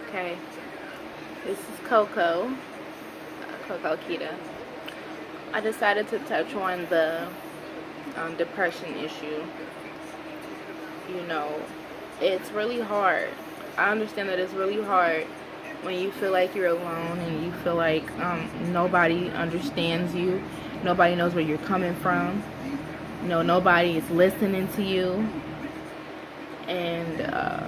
Okay, this is Cocoa-Quita. I decided to touch on the depression issue. You know, it's really hard. I understand that it's really hard when you feel like you're alone and you feel like nobody understands you, nobody knows where you're coming from, nobody is listening to you, and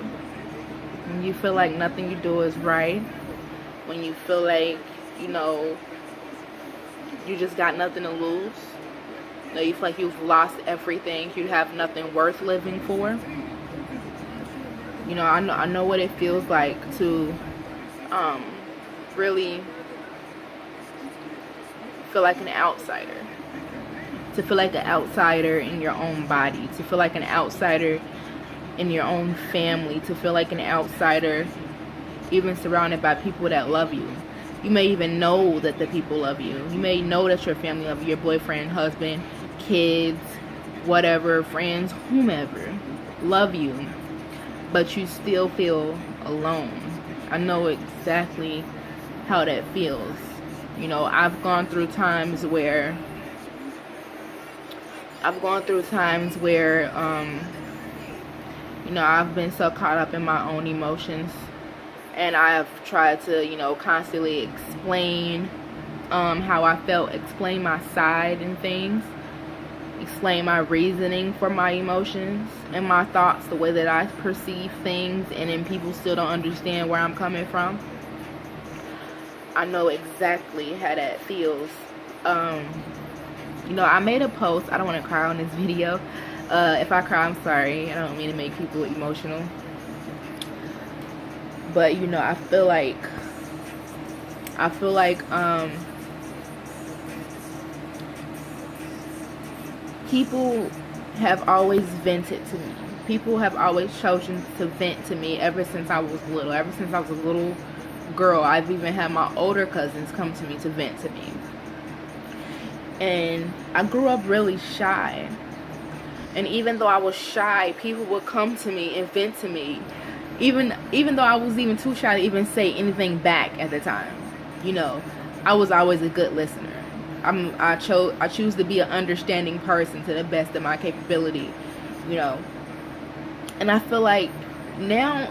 when you feel like nothing you do is right, when you feel like you just got nothing to lose, you feel like you've lost everything, you have nothing worth living for. I know what it feels like to really feel like an outsider, to feel like an outsider in your own body, to feel like an outsider in your own family, to feel like an outsider even surrounded by people that love you. You may even know that the people love you. You may know that your family loves you, your boyfriend, husband, kids, whatever, friends, whomever love you, but you still feel alone. I know exactly how that feels. I've gone through times where I've been so caught up in my own emotions, and I have tried to, constantly explain how I felt, explain my side and things, explain my reasoning for my emotions and my thoughts, the way that I perceive things, and then people still don't understand where I'm coming from. I know exactly how that feels. I made a post. I don't want to cry on this video. If I cry, I'm sorry. I don't mean to make people emotional. But I feel like people have always vented to me. People have always chosen to vent to me ever since I was little. Ever since I was a little girl, I've even had my older cousins come to me to vent to me. And I grew up really shy. And even though I was shy, people would come to me and vent to me. Even though I was even too shy to even say anything back at the time. I was always a good listener. I choose to be an understanding person to the best of my capability, And I feel like now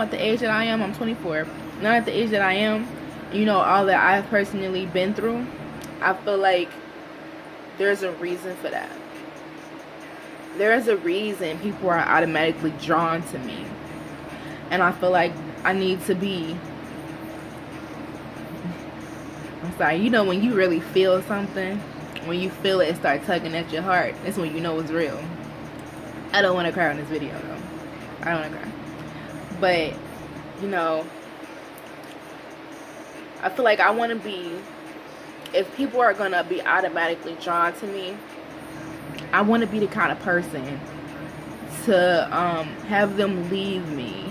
at the age that I am, I'm 24. Now at the age that I am, all that I've personally been through, I feel like there's a reason for that. There is a reason people are automatically drawn to me. And I feel like I need to be, I'm sorry, when you really feel something, when you feel it start tugging at your heart, that's when you know it's real. I don't want to cry on this video though. I don't want to cry. But, I feel like I want to be, if people are going to be automatically drawn to me, I want to be the kind of person to have them leave me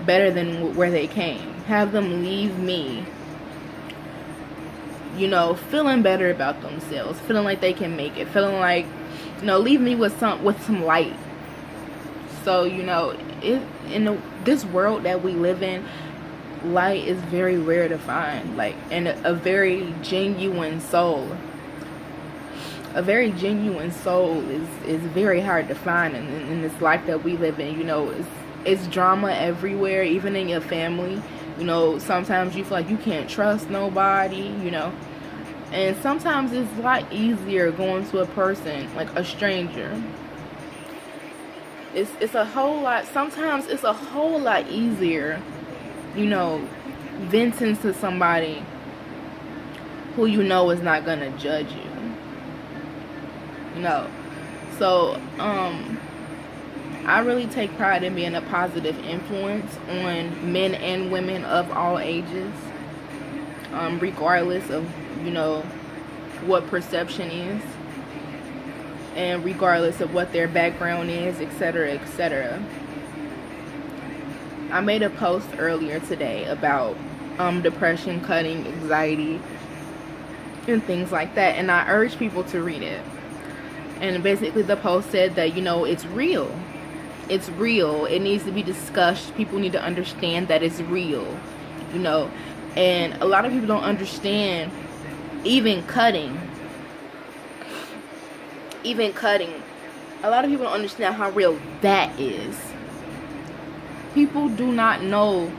better than where they came. Have them leave me, feeling better about themselves, feeling like they can make it, feeling like, leave me with some light. So, in this world that we live in, light is very rare to find. And a very genuine soul. A very genuine soul is very hard to find in this life that we live in. It's drama everywhere, even in your family. Sometimes you feel like you can't trust nobody, And sometimes it's a lot easier going to a person, like a stranger. Sometimes it's a whole lot easier, venting to somebody who is not gonna judge you. So I really take pride in being a positive influence on men and women of all ages, regardless of what perception is, and regardless of what their background is, etc., etc. I made a post earlier today about depression, cutting, anxiety, and things like that, and I urge people to read it. And basically the post said that it's real. It's real. It needs to be discussed. People need to understand that it's real, you know. And a lot of people don't understand even cutting. A lot of people don't understand how real that is. People do not know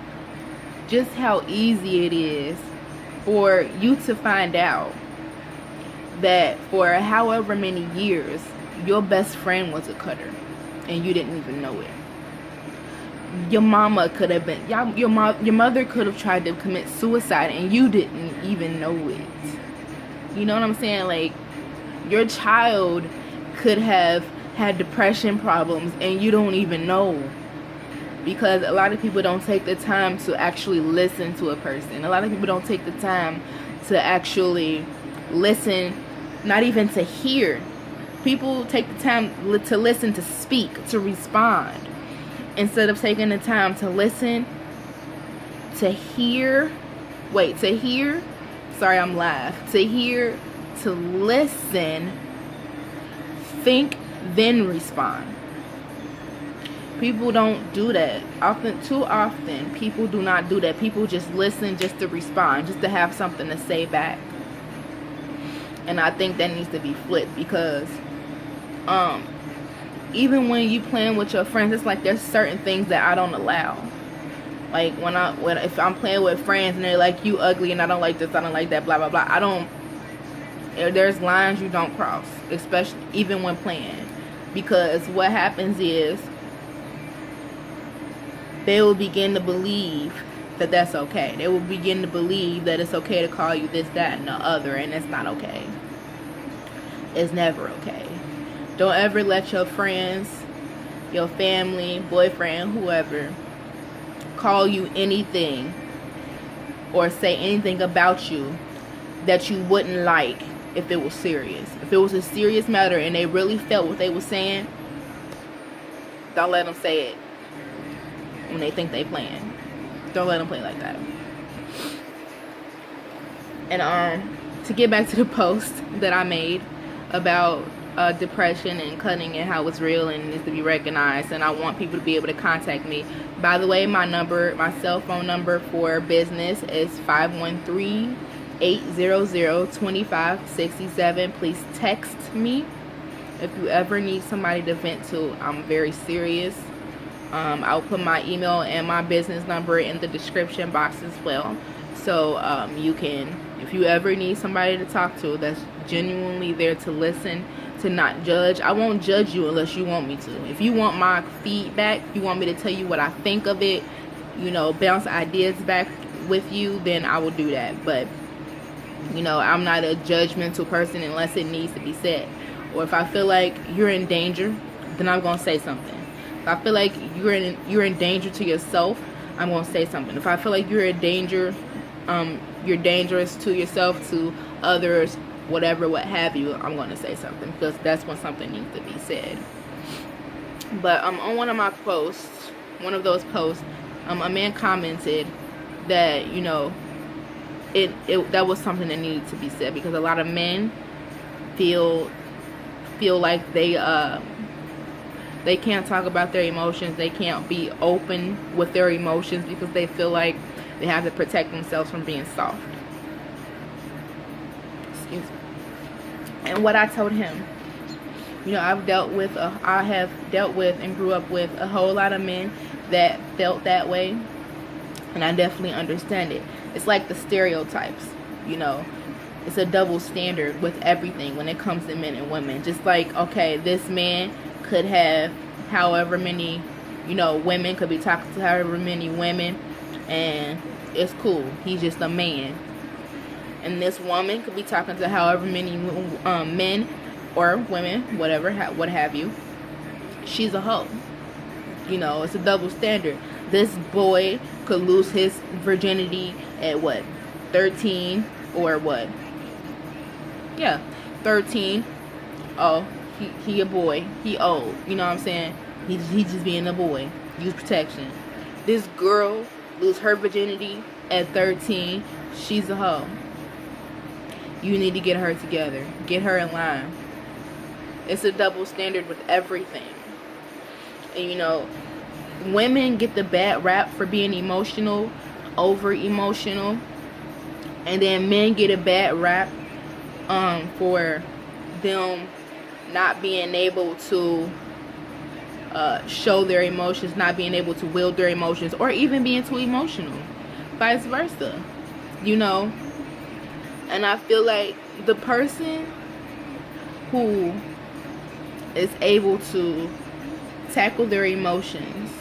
just how easy it is for you to find out that for however many years your best friend was a cutter and you didn't even know it. Your mama could have been, your mother could have tried to commit suicide and you didn't even know it. You know what I'm saying? Like, your child could have had depression problems and you don't even know, because a lot of people don't take the time to actually listen to a person. A lot of people don't take the time to actually listen, not even to hear. People take the time to listen, to speak, to respond, instead of taking the time to listen, to hear. Sorry, I'm live. To hear, to listen, think, then respond. People don't do that. Too often, people do not do that. People just listen just to respond, just to have something to say back. And I think that needs to be flipped, because even when you playing with your friends, it's like there's certain things that I don't allow. Like if I'm playing with friends and they're like, you ugly and I don't like this, I don't like that, blah blah blah. There's lines you don't cross, especially even when playing, because what happens is they will begin to believe that that's okay. They will begin to believe that it's okay to call you this, that, and the other, and it's not okay. It's never okay. Don't ever let your friends, your family, boyfriend, whoever, call you anything or say anything about you that you wouldn't like if it was serious. If it was a serious matter and they really felt what they were saying, don't let them say it when they think they playing. Don't let them play like that. And to get back to the post that I made about depression and cutting and how it's real and needs to be recognized, and I want people to be able to contact me. By the way, my cell phone number for business is 513-800-2567. Please text me if you ever need somebody to vent to. I'm very serious. I'll put my email and my business number in the description box as well, so you can, if you ever need somebody to talk to that's genuinely there to listen, to not judge. I won't judge you unless you want me to. If you want my feedback, you want me to tell you what I think of it, bounce ideas back with you, then I will do that. But I'm not a judgmental person unless it needs to be said. Or if I feel like you're in danger, then I'm gonna say something. If I feel like you're in danger to yourself, I'm gonna say something. If I feel like you're in danger, you're dangerous to yourself, to others, whatever, what have you, I'm going to say something, because that's when something needs to be said. But on one of my posts, one of those posts, a man commented that that was something that needed to be said, because a lot of men feel like they can't talk about their emotions. They can't be open with their emotions because they feel like they have to protect themselves from being soft. Excuse me. And what I told him, I have dealt with and grew up with a whole lot of men that felt that way, and I definitely understand it. It's like the stereotypes, it's a double standard with everything when it comes to men and women. Just like, okay, this man could have however many, women, could be talking to however many women, and it's cool, he's just a man. And this woman could be talking to however many men or women, whatever, what have you. She's a hoe. It's a double standard. This boy could lose his virginity at 13 or what? Yeah, 13. Oh, he a boy. He old. You know what I'm saying? He's just being a boy. Use protection. This girl lose her virginity at 13. She's a hoe. You need to get her together. Get her in line. It's a double standard with everything. And, you know, women get the bad rap for being emotional, over emotional, and then men get a bad rap for them not being able to show their emotions, not being able to wield their emotions, or even being too emotional, vice versa, you know. And I feel like the person who is able to tackle their emotions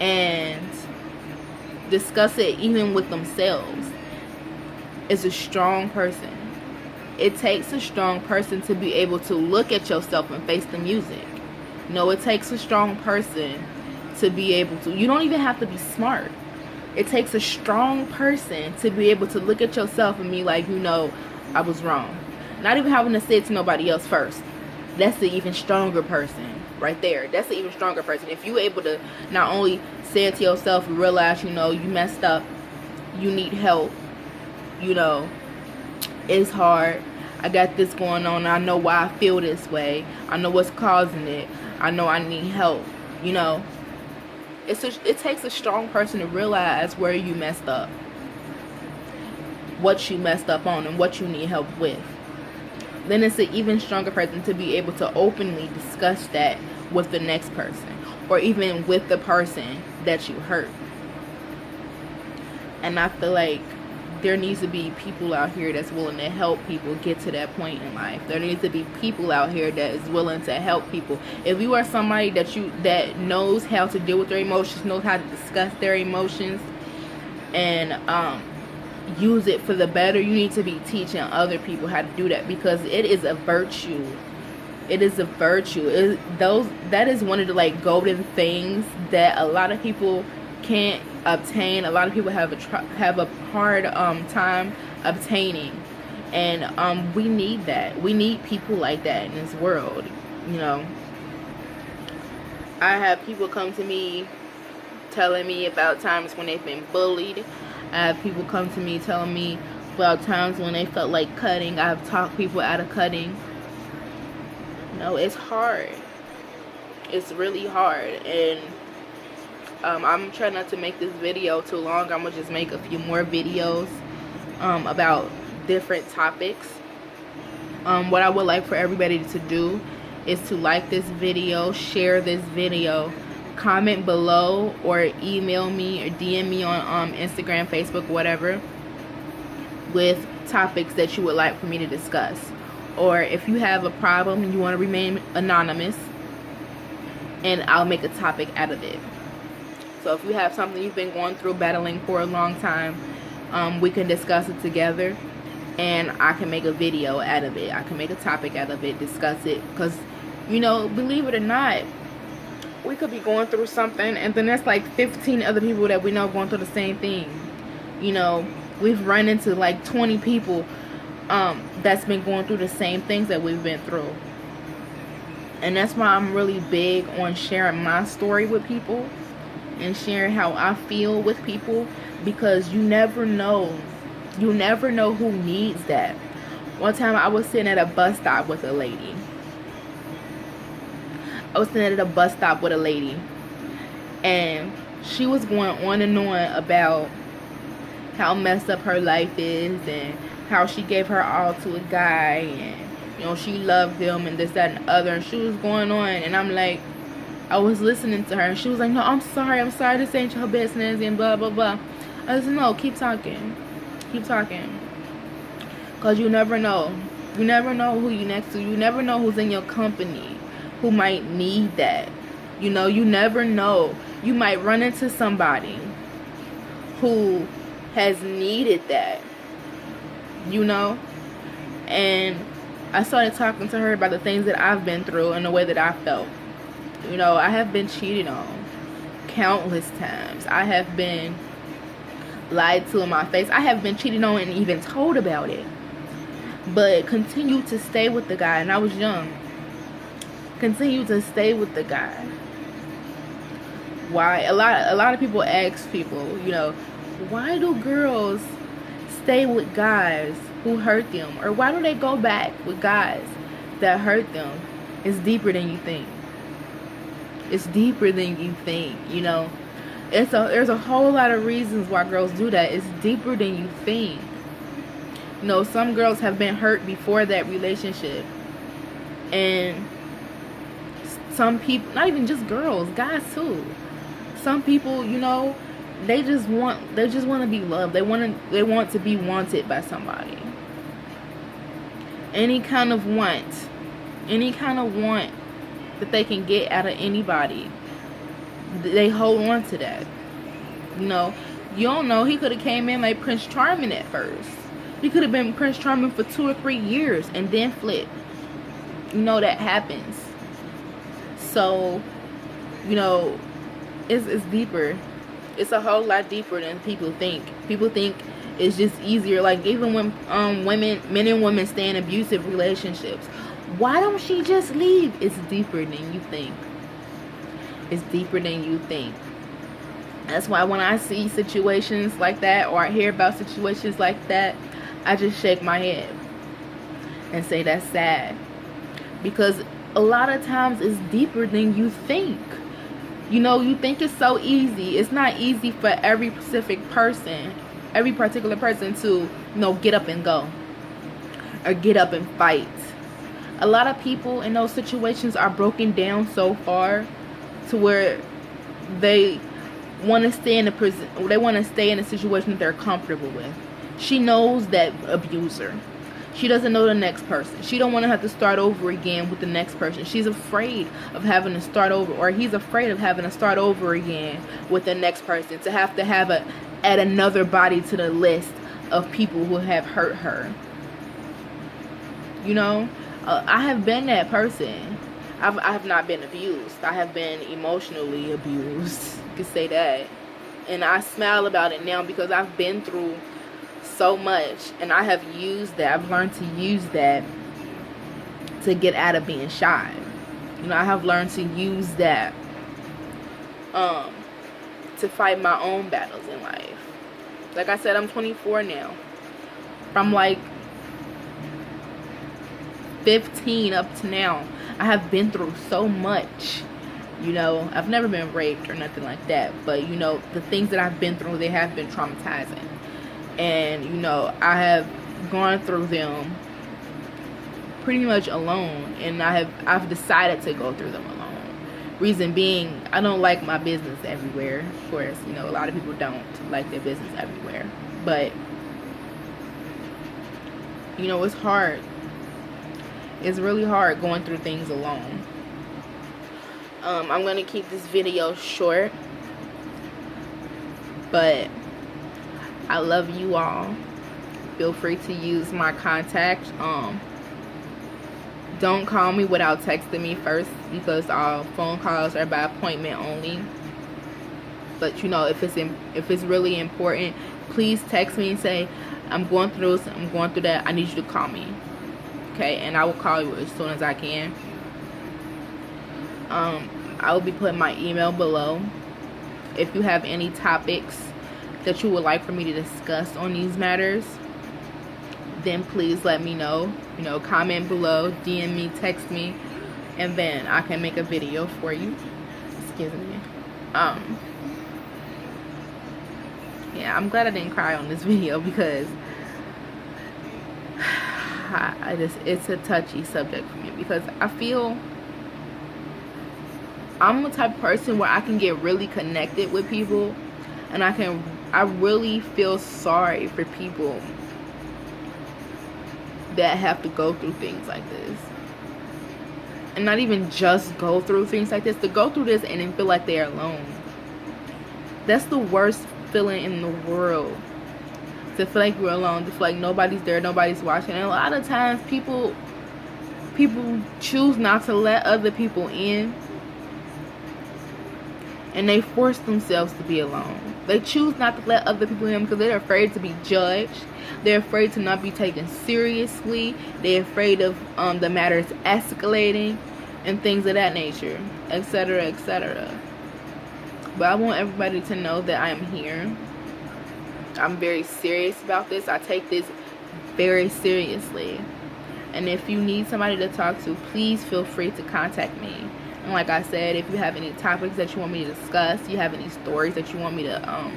and discuss it even with themselves is a strong person. It takes a strong person to be able to look at yourself and face the music. No, it takes a strong person to be able to. You don't even have to be smart. It takes a strong person to be able to look at yourself and be like, you know, I was wrong. Not even having to say it to nobody else first. That's the even stronger person right there. That's the even stronger person. If you're able to not only say it to yourself and realize, you know, you messed up, you need help, you know, it's hard, I got this going on, I know why I feel this way, I know what's causing it, I know I need help, you know. It takes a strong person to realize where you messed up, what you messed up on, and what you need help with. Then it's an even stronger person to be able to openly discuss that with the next person, or even with the person that you hurt. And I feel like there needs to be people out here that's willing to help people get to that point in life. There needs to be people out here that is willing to help people. If you are somebody that knows how to deal with their emotions, knows how to discuss their emotions, and use it for the better, you need to be teaching other people how to do that, because it is a virtue. It is a virtue. That is one of the like golden things that a lot of people can't obtain. A lot of people have a hard time obtaining, and we need that. We need people like that in this world, you know. I have people come to me telling me about times when they've been bullied. I have people come to me telling me about times when they felt like cutting. I've talked people out of cutting. You know, it's hard. It's really hard. And I'm trying not to make this video too long. I'm going to just make a few more videos about different topics. What I would like for everybody to do is to like this video, share this video, comment below, or email me or DM me on Instagram, Facebook, whatever, with topics that you would like for me to discuss. Or if you have a problem and you want to remain anonymous, and I'll make a topic out of it. So if you have something you've been going through, battling for a long time, we can discuss it together, and I can make a video out of it. I can make a topic out of it, discuss it, because, you know, believe it or not, we could be going through something, and then there's like 15 other people that we know going through the same thing. You know, we've run into like 20 people that's been going through the same things that we've been through. And that's why I'm really big on sharing my story with people and sharing how I feel with people, because you never know. You never know who needs that. One time I was sitting at a bus stop with a lady. And she was going on and on about how messed up her life is, and how she gave her all to a guy, and, you know, she loved him, and this, that, and the other. And she was going on, and I'm like, I was listening to her, and she was like, no, I'm sorry, this ain't your business, and blah, blah, blah. I said, no, keep talking. Because you never know. You never know who you next to. You never know who's in your company who might need that. You know, you never know. You might run into somebody who has needed that, you know. And I started talking to her about the things that I've been through and the way that I felt. You know, I have been cheated on countless times. I have been lied to in my face. I have been cheated on and even told about it, but continued to stay with the guy. And I was young. Continued to stay with the guy. Why? A lot of people ask people, you know, why do girls stay with guys who hurt them? Or why do they go back with guys that hurt them? It's deeper than you think. It's deeper than you think, you know. There's a whole lot of reasons why girls do that. It's deeper than you think. You know, some girls have been hurt before that relationship. And some people, not even just girls, guys too. Some people, you know, they just want to be loved. They want to be wanted by somebody. Any kind of want that they can get out of anybody, they hold on to that. You know, you don't know, he could have came in like Prince Charming at first. He could have been Prince Charming for 2 or 3 years and then flip. You know, that happens. So, you know, it's deeper. It's a whole lot deeper than people think. People think it's just easier. Like, even when men and women stay in abusive relationships, why don't she just leave? It's deeper than you think. It's deeper than you think. That's why when I see situations like that, or I hear about situations like that, I just shake my head and say that's sad. Because a lot of times it's deeper than you think. You know, you think it's so easy. It's not easy for every particular person to, you know, get up and go, or get up and fight. A lot of people in those situations are broken down so far to where they want to stay in a situation that they're comfortable with. She knows that abuser. She doesn't know the next person. She don't want to have to start over again with the next person. She's afraid of having to start over, or he's afraid of having to start over again with the next person, to add another body to the list of people who have hurt her. You know, I have been that person. I have not been abused. I have been emotionally abused. You could say that. And I smile about it now because I've been through so much, and I have used that. I've learned to use that to get out of being shy. You know, I have learned to use that to fight my own battles in life. Like I said, I'm 24 now. From like 15 up to now, I have been through so much. You know, I've never been raped or nothing like that, but you know, the things that I've been through, they have been traumatizing. And you know, I have gone through them pretty much alone, and I've decided to go through them alone. Reason being, I don't like my business everywhere. Of course, you know, a lot of people don't like their business everywhere, but you know, it's hard. It's really hard going through things alone. I'm gonna keep this video short, but I love you all. Feel free to use my contact. Don't call me without texting me first, because all phone calls are by appointment only. But you know, if it's really important, please text me and say, I'm going through this, I'm going through that, I need you to call me. Okay, and I will call you as soon as I can. I will be putting my email below. If you have any topics that you would like for me to discuss on these matters, then please let me know. You know, comment below, DM me, text me, and then I can make a video for you. Excuse me. Yeah, I'm glad I didn't cry on this video, because it's a touchy subject for me, because I feel I'm the type of person where I can get really connected with people, and I really feel sorry for people that have to go through things like this. And not even just go through things like this, to go through this and then feel like they're alone. That's the worst feeling in the world. To feel like you're alone, to feel like nobody's there, nobody's watching. And a lot of times people choose not to let other people in, and they force themselves to be alone. They choose not to let other people in because they're afraid to be judged. They're afraid to not be taken seriously. They're afraid of the matters escalating and things of that nature, etc., etc. But I want everybody to know that I am here. I'm very serious about this. I take this very seriously. And if you need somebody to talk to, please feel free to contact me. And like I said, if you have any topics that you want me to discuss, you have any stories that you want me to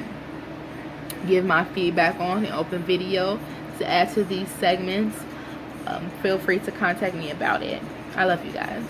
give my feedback on, an open video to add to these segments, feel free to contact me about it. I love you guys.